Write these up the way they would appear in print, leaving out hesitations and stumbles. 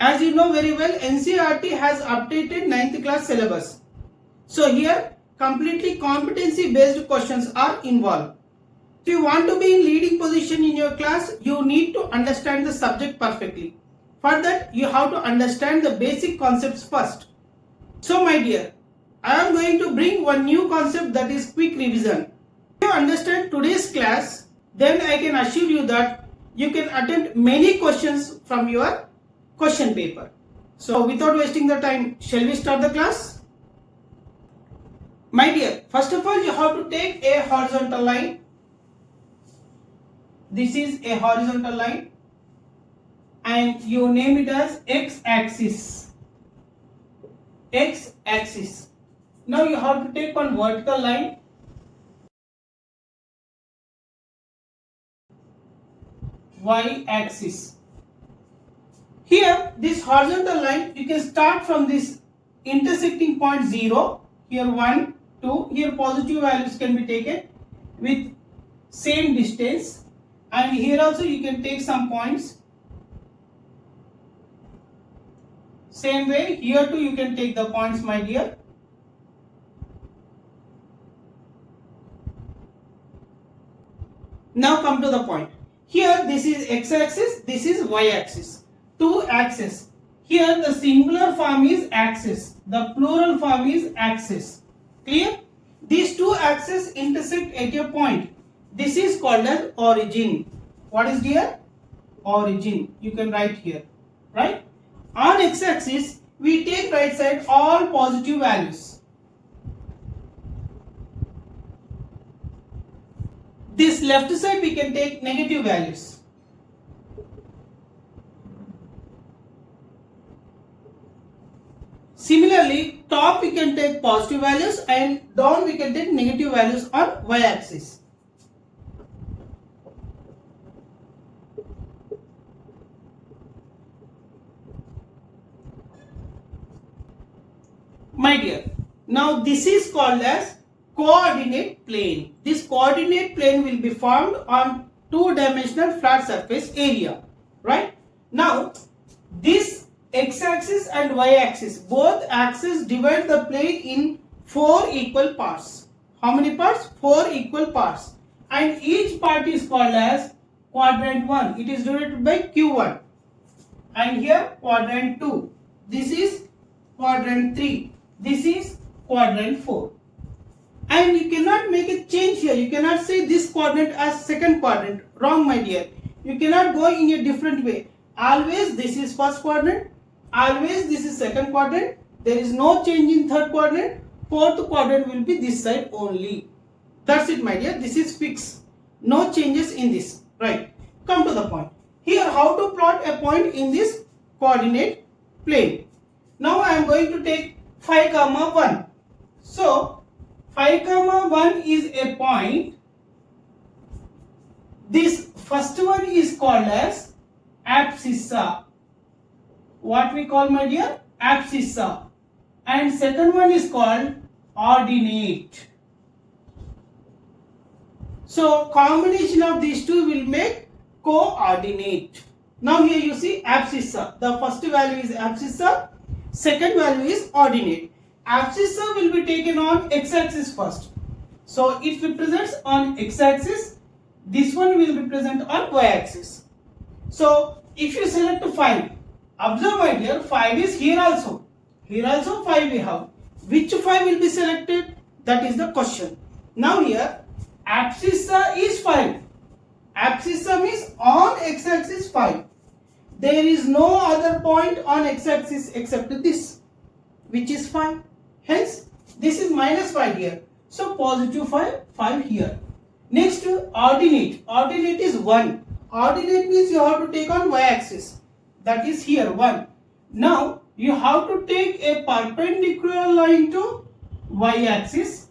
As you know very well, NCERT has updated 9th class syllabus. So here completely competency based questions are involved. If you want to be in leading position in your class, you need to understand the subject perfectly. For that, you have to understand the basic concepts first. So my dear, I am going to bring one new concept, that is quick revision. If you understand today's class, then I can assure you that you can attempt many questions from your question paper. So without wasting the time, shall we start the class? My dear, first of all, you have to take a horizontal line. This is a horizontal line and you name it as x-axis. X-axis. Now you have to take one vertical line. Y-axis. Here this horizontal line, you can start from this intersecting point 0. Here 1, 2. Here positive values can be taken with same distance. And here also you can take some points. Same way, here too you can take the points, my dear. Now come to the point. Here this is x-axis, this is y-axis. Two axes. Here the singular form is axis, the plural form is axis. Clear? These two axes intersect at a point. This is called as origin. What is dear? Origin. You can write here, right? On x-axis, we take right side all positive values. This left side we can take negative values. Similarly, top we can take positive values and down we can take negative values on y-axis. My dear, now this is called as coordinate plane. This coordinate plane will be formed on two-dimensional flat surface area, right? Now, this x-axis and y-axis, both axes divide the plane in 4 equal parts. How many parts? 4 equal parts. And each part is called as quadrant 1. It is divided by Q1. And here quadrant 2. This is quadrant 3. This is quadrant 4. And you cannot make a change here. You cannot say this quadrant as second quadrant. Wrong, my dear. You cannot go in a different way. Always this is first quadrant. Always this is second quadrant. There is no change in third quadrant. Fourth quadrant will be this side only. That's it, my dear. This is fixed. No changes in this. Right. Come to the point. Here, how to plot a point in this coordinate plane. Now I am going to take 5, 1. So 5, 1 is a point. This first one is called as abscissa. What we call, my dear? Abscissa. And second one is called ordinate. So combination of these two will make coordinate. Now here you see abscissa. The first value is abscissa. Second value is ordinate. Abscissa will be taken on x-axis first. So it represents on x-axis. This one will represent on y-axis. So if you select 5, observe, my dear, 5 is here also. Here also 5 we have. Which 5 will be selected? That is the question. Now here abscissa is 5. Abscissa means on x-axis 5. There is no other point on x-axis except this, which is 5. Hence, this is minus 5 here. So, positive 5 here. Next, ordinate. Ordinate is 1. Ordinate means you have to take on y-axis. That is here 1. Now, you have to take a perpendicular line to y-axis.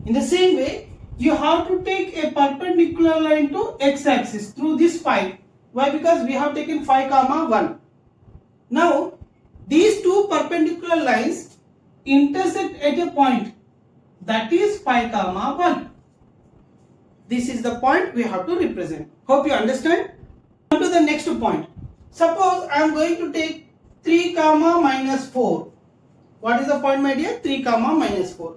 In the same way, you have to take a perpendicular line to x-axis through this 5. Why? Because we have taken 5, 1. Now, these two perpendicular lines intersect at a point, that is 5, 1. This is the point we have to represent. Hope you understand. Come to the next point. Suppose I am going to take 3 comma minus 4. What is the point, my dear? 3 comma minus 4.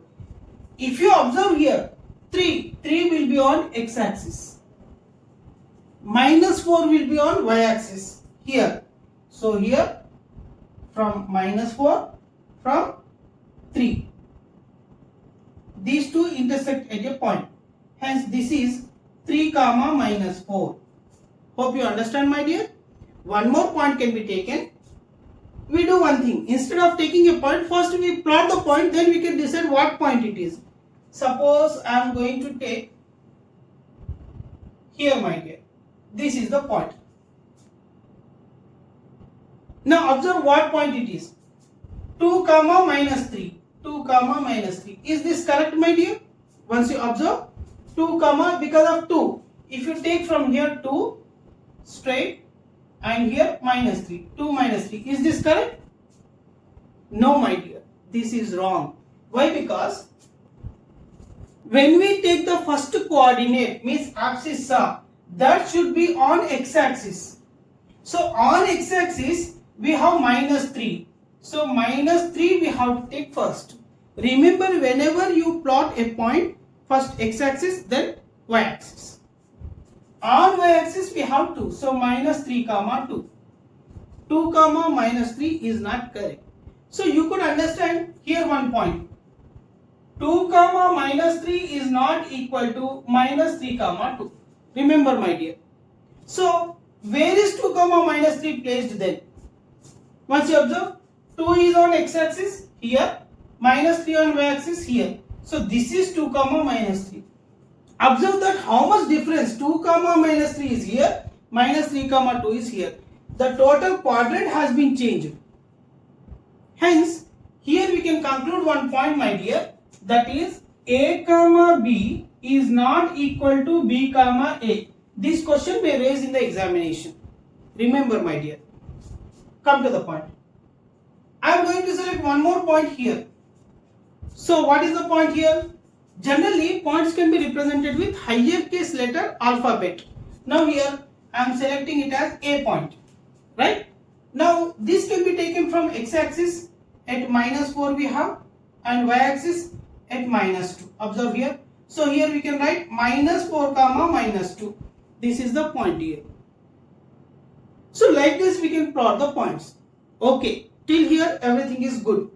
If you observe here, 3 will be on x-axis. Minus 4 will be on y-axis here. So here from minus 4 from 3. These two intersect at a point. Hence this is 3 comma minus 4. Hope you understand, my dear. One more point can be taken. We do one thing. Instead of taking a point, first we plot the point, then we can decide what point it is. Suppose I am going to take here, my dear. This is the point. Now observe what point it is. 2 comma minus 3. 2 comma minus 3. Is this correct, my dear? Once you observe 2 comma, because of 2. If you take from here 2 straight and here minus 3. 2 minus 3. Is this correct? No, my dear. This is wrong. Why? Because when we take the first coordinate, means abscissa, that should be on x-axis. So on x-axis we have minus 3. So minus 3 we have to take first. Remember, whenever you plot a point, first x-axis, then y-axis. On y-axis we have 2. So minus 3 comma 2. 2 comma minus 3 is not correct. So you could understand here one point. 2 comma minus 3 is not equal to minus 3 comma 2. Remember, my dear. So where is 2 comma minus 3 placed then? Once you observe, 2 is on x-axis here, minus 3 on y-axis here. So this is 2 comma minus 3. Observe that how much difference 2 comma minus 3 is here, minus 3 comma 2 is here. The total quadrant has been changed. Hence, here we can conclude one point, my dear, that is a comma b is not equal to b comma a. This question may raise in the examination. Remember, my dear. Come to the point. I am going to select one more point here. So what is the point here? Generally, points can be represented with higher case letter alphabet. Now here I am selecting it as a point. Right? Now this can be taken from x-axis at minus 4 we have, and y-axis at minus 2. Observe here. So here we can write minus 4 comma minus 2. This is the point here. So like this we can plot the points. Okay, till here everything is good.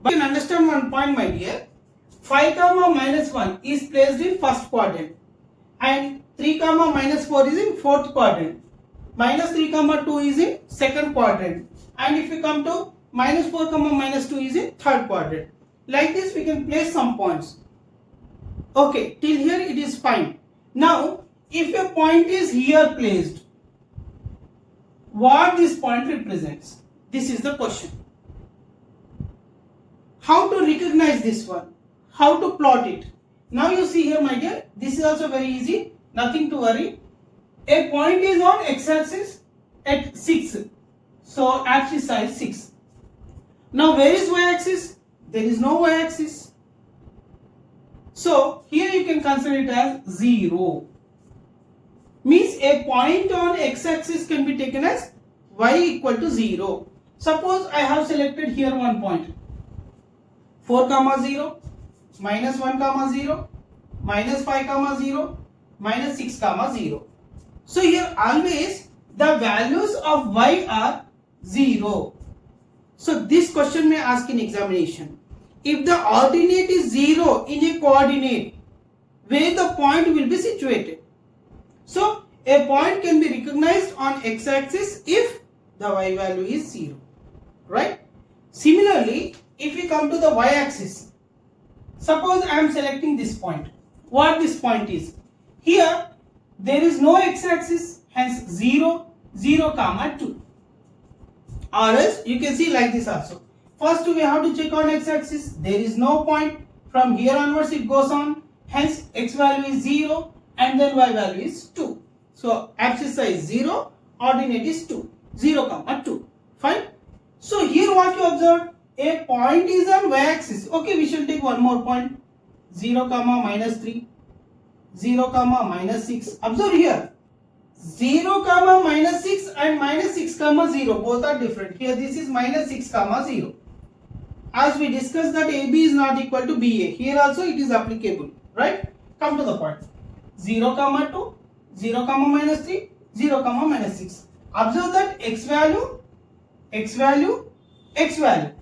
But you can understand one point, my dear. 5 comma minus 1 is placed in first quadrant and 3 comma minus 4 is in fourth quadrant. Minus 3 comma 2 is in second quadrant, and if we come to minus 4 comma minus 2 is in third quadrant. Like this we can place some points. Okay, till here it is fine. Now if a point is here placed, what this point represents? This is the question. How to recognize this one? How to plot it? Now you see here, my dear, this is also very easy. Nothing to worry. A point is on x-axis at 6. So axis size 6. Now where is y-axis? There is no y-axis. So here you can consider it as 0. Means a point on x-axis can be taken as y equal to 0. Suppose I have selected here one point. 4 comma 0, minus 1 comma 0, minus 5 comma 0, minus 6 comma 0. So here always the values of y are 0. So this question may ask in examination. If the ordinate is 0 in a coordinate, where the point will be situated? So a point can be recognized on x-axis if the y value is 0. Right? Similarly, if we come to the y-axis, suppose I am selecting this point. What this point is? Here there is no x-axis, hence 0, 0 comma 2. Or else you can see like this also. First we have to check on x-axis. There is no point. From here onwards it goes on. Hence x value is 0 and then y value is 2. So abscissa is 0, ordinate is 2. 0 comma 2. Fine. So here what you observe? A point is on y-axis. Okay, we shall take one more point. 0 comma minus 3. 0 comma minus 6. Observe here. 0 comma minus 6 and minus 6 comma 0 both are different. Here this is minus 6 comma 0. As we discussed that AB is not equal to BA. Here also it is applicable, right? Come to the point. 0 comma 2, 0 comma minus 3, 0 comma minus 6. Observe that x value, x value, x value.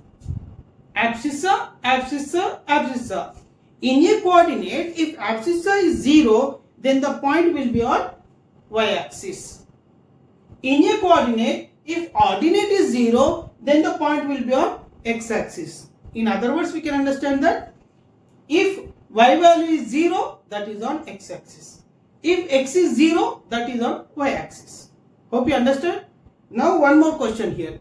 Abscissa, abscissa, abscissa. In a coordinate, if abscissa is 0, then the point will be on y-axis. In a coordinate, if ordinate is 0, then the point will be on x-axis. In other words, we can understand that if y value is 0, that is on x-axis. If x is 0, that is on y-axis. Hope you understand. Now one more question here.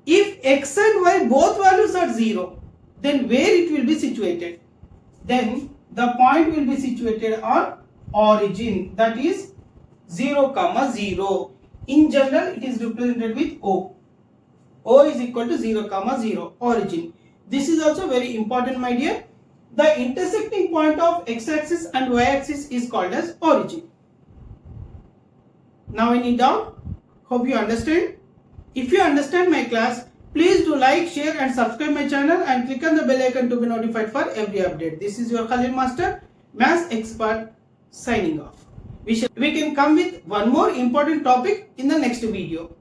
If x and y both values are 0, then where it will be situated? Then the point will be situated on origin, that is 0 comma 0. In general, it is represented with O. O is equal to 0 comma 0, origin. This is also very important, my dear. The intersecting point of x-axis and y-axis is called as origin. Now any doubt? Hope you understand. If you understand my class, please do like, share and subscribe my channel and click on the bell icon to be notified for every update. This is your Khalil Master, Maths Expert, signing off. We can come with one more important topic in the next video.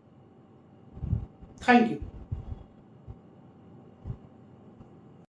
Thank you.